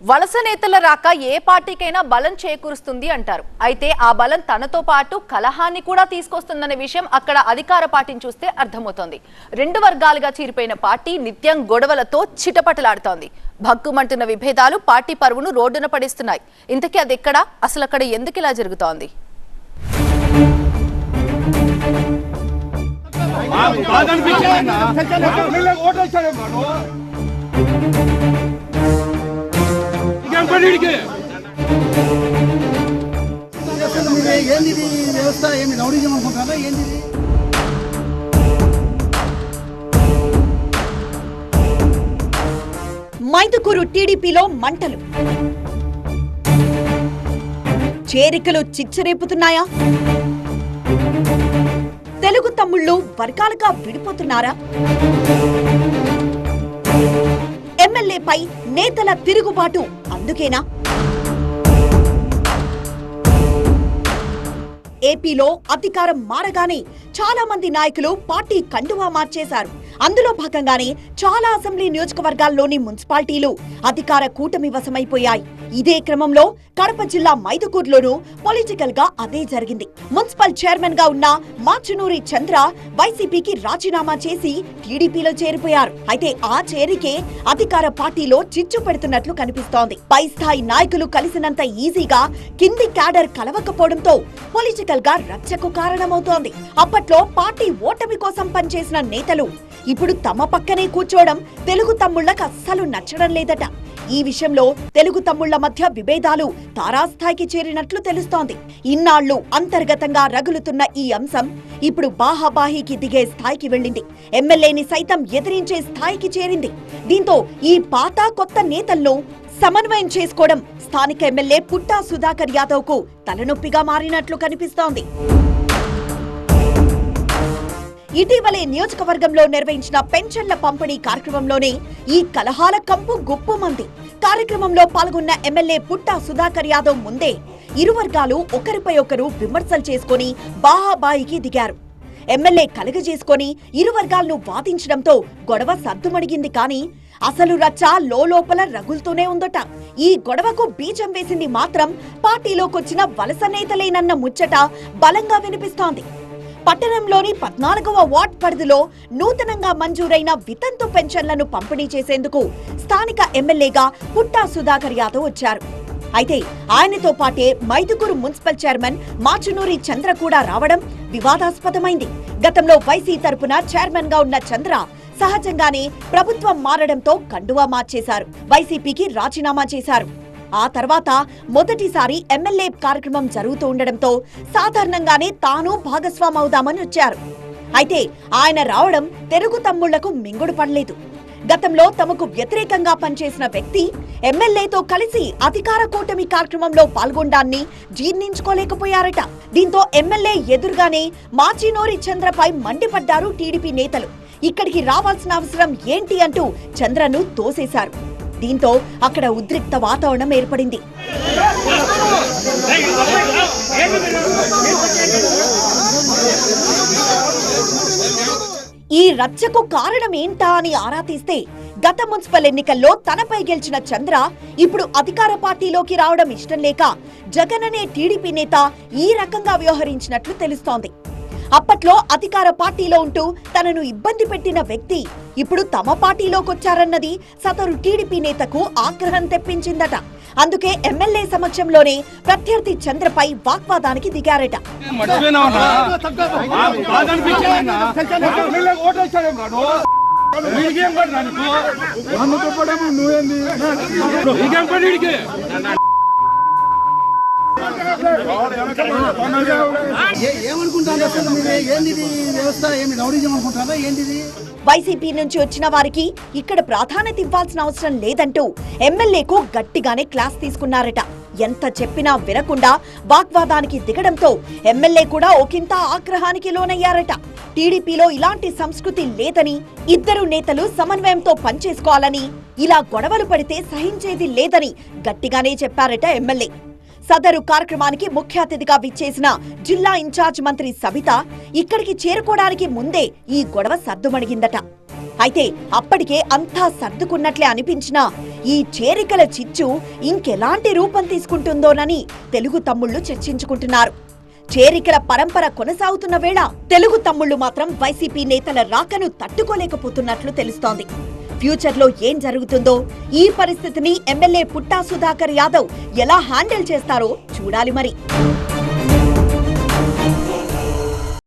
వలస నేతల రాక ఏ పార్టీకైనా బలం చేకూరుస్తుంది అంటారు. అయితే ఆ బలం తనతో పాటు కలహాన్ని కూడా తీసుకొస్తుందనే విషయం అక్కడ అధికార పార్టీని చూస్తే అర్థమవుతోంది. రెండు వర్గాలుగా చీరిపోయిన పార్టీ నిత్యం గొడవలతో చిటపటలాడుతోంది. భగ్గుమంటున్న విభేదాలు పార్టీ పరువును రోడ్డున పడిస్తున్నాయి. ఇంతకీ అది ఎక్కడ, అసలు అక్కడ ఎందుకు ఇలా జరుగుతోంది? మైదుకూరు టీడీపీలో మంటలు, చేరికలు చిచ్చరేపుతున్నాయా? తెలుగు తమ్ముళ్ళు వర్గాలుగా విడిపోతున్నారా? ఎమ్మెల్యేపై నేతల తిరుగుబాటు అందుకేనా? ఏపీలో అధికారం మారగానే చాలా మంది నాయకులు పార్టీ కండువా మార్చేశారు. అందులో భాగంగానే చాలా అసెంబ్లీ నియోజకవర్గాల్లోని మున్సిపాలిటీలు అధికార కూటమి వశమైపోయాయి. ఇదే క్రమంలో కడప జిల్లా మైదుకూరులోనూ పొలిటికల్ గా అదే జరిగింది. మున్సిపల్ చైర్మన్ గా ఉన్న మాచునూరి చంద్ర వైసీపీకి రాజీనామా చేసి టీడీపీలో చేరిపోయారు. అయితే ఆ చేరికే అధికార పార్టీలో చిచ్చు పెడుతున్నట్లు కనిపిస్తోంది. పై స్థాయి నాయకులు కలిసినంత ఈజీగా కింది క్యాడర్ కలవకపోవడంతో పొలిటికల్ గా రచ్చకు కారణమవుతోంది. అప్పట్లో పార్టీ ఓటమి కోసం పనిచేసిన నేతలు ఇప్పుడు తమ పక్కనే కూర్చోవడం తెలుగు తమ్ముళ్లకు అస్సలు నచ్చడం లేదట. ఈ విషయంలో తెలుగు తమ్ముళ్ల మధ్య విభేదాలు తారాస్థాయికి చేరినట్లు తెలుస్తోంది. ఇన్నాళ్లు అంతర్గతంగా రగులుతున్న ఈ అంశం ఇప్పుడు బాహాబాహీకి దిగే స్థాయికి వెళ్లింది. ఎమ్మెల్యేని సైతం ఎదిరించే స్థాయికి చేరింది. దీంతో ఈ పాత కొత్త నేతలను సమన్వయం చేసుకోవడం స్థానిక ఎమ్మెల్యే పుట్టా సుధాకర్ యాదవ్ కు తలనొప్పిగా మారినట్లు కనిపిస్తోంది. ఇటీవలే నియోజకవర్గంలో నిర్వహించిన పెన్షన్ల పంపిణీ కార్యక్రమంలోనే ఈ కలహాల కంపు గుప్పుమంది. కార్యక్రమంలో పాల్గొన్న ఎమ్మెల్యే పుట్టా సుధాకర్ యాదవ్ ముందే ఇరు వర్గాలు ఒకరిపై ఒకరు విమర్శలు చేసుకుని బాహాబాయికి దిగారు. ఎమ్మెల్యే కలగజేసుకుని ఇరు వర్గాలను వాదించడంతో గొడవ సద్దుమణిగింది. కానీ అసలు రచ్చ లోపల రగులుతూనే ఉందట. ఈ గొడవకు బీజం వేసింది మాత్రం పార్టీలోకొచ్చిన వలస నేతలేనన్న ముచ్చట బలంగా వినిపిస్తోంది. పట్టణంలోని 14వ వార్డ్ పరిధిలో నూతనంగా మంజూరైన వితంతు పెన్షన్లను పంపిణీ చేసేందుకు స్థానిక ఎమ్మెల్యేగా పుట్టా సుధాకర్ యాదవ్ వచ్చారు. అయితే ఆయనతో పాటే మైదుకూరు మున్సిపల్ చైర్మన్ మాచునూరి చంద్ర కూడా రావడం వివాదాస్పదమైంది. గతంలో వైసీ తరపున చైర్మన్ గా ఉన్న చంద్ర సహజంగానే ప్రభుత్వం మారడంతో కండువా మార్చేశారు. వైసీపీకి రాజీనామా చేశారు. ఆ తర్వాత మొదటిసారి ఎమ్మెల్యే కార్యక్రమం జరుగుతూ ఉండడంతో సాధారణంగానే తాను భాగస్వామవుదామని వచ్చారు. అయితే ఆయన రావడం తెలుగు తమ్ముళ్లకు మింగుడు పడలేదు. గతంలో తమకు వ్యతిరేకంగా పనిచేసిన వ్యక్తి ఎమ్మెల్యేతో కలిసి అధికార కూటమి కార్యక్రమంలో పాల్గొనడాన్ని జీర్ణించుకోలేకపోయారట. దీంతో ఎమ్మెల్యే ఎదురుగానే మాచినూరి చంద్రపై మండిపడ్డారు టీడీపీ నేతలు. ఇక్కడికి రావాల్సిన అవసరం ఏంటి అంటూ చంద్రను తోసేశారు. దీంతో అక్కడ ఉద్రిక్త వాతావరణం ఏర్పడింది. ఈ రచ్చకు కారణం ఏంటా అని ఆరా తీస్తే గత మున్సిపల్ ఎన్నికల్లో తనపై గెలిచిన చంద్ర ఇప్పుడు అధికార పార్టీలోకి రావడం ఇష్టం లేక జగన్ అనే టీడీపీ నేత ఈ రకంగా వ్యవహరించినట్లు తెలుస్తోంది. అప్పట్లో అధికార పార్టీలో ఉంటూ తనను ఇబ్బంది పెట్టిన వ్యక్తి ఇప్పుడు తమ పార్టీలోకొచ్చారన్నది సదరు టీడీపీ నేతకు ఆగ్రహం తెప్పించిందట. అందుకే ఎమ్మెల్యే సమక్షంలోనే ప్రత్యర్థి చంద్రపై వాగ్వాదానికి దిగారట. వైసీపీ నుంచి వచ్చిన వారికి ఇక్కడ ప్రాధాన్యత ఇవ్వాల్సిన అవసరం లేదంటూ ఎమ్మెల్యేకు గట్టిగానే క్లాస్ తీసుకున్నారట. ఎంత చెప్పినా వినకుండా వాగ్వాదానికి దిగడంతో ఎమ్మెల్యే కూడా ఒకంత ఆగ్రహానికి లోనయ్యారట. టీడీపీలో ఇలాంటి సంస్కృతి లేదని, ఇద్దరు నేతలు సమన్వయంతో పనిచేసుకోవాలని, ఇలా గొడవలు పడితే సహించేది లేదని గట్టిగానే చెప్పారట ఎమ్మెల్యే. సదరు కార్యక్రమానికి ముఖ్య అతిథిగా విచ్చేసిన జిల్లా ఇన్ఛార్జ్ మంత్రి సబిత ఇక్కడికి చేరుకోవడానికి ముందే ఈ గొడవ సద్దుమణిగిందట. అయితే అప్పటికే అంతా సర్దుకున్నట్లే అనిపించినా ఈ చేరికల చిచ్చు ఇంకెలాంటి రూపం తీసుకుంటుందోనని తెలుగు తమ్ముళ్లు చర్చించుకుంటున్నారు. చేరికల పరంపర కొనసాగుతున్న వేళ తెలుగు తమ్ముళ్లు మాత్రం వైసీపీ నేతల రాకను తట్టుకోలేకపోతున్నట్లు తెలుస్తోంది. ఫ్యూచర్లో ఏం జరుగుతుందో, ఈ పరిస్థితిని ఎమ్మెల్యే పుట్టా సుధాకర్ యాదవ్ ఎలా హ్యాండిల్ చేస్తారో చూడాలి మరి.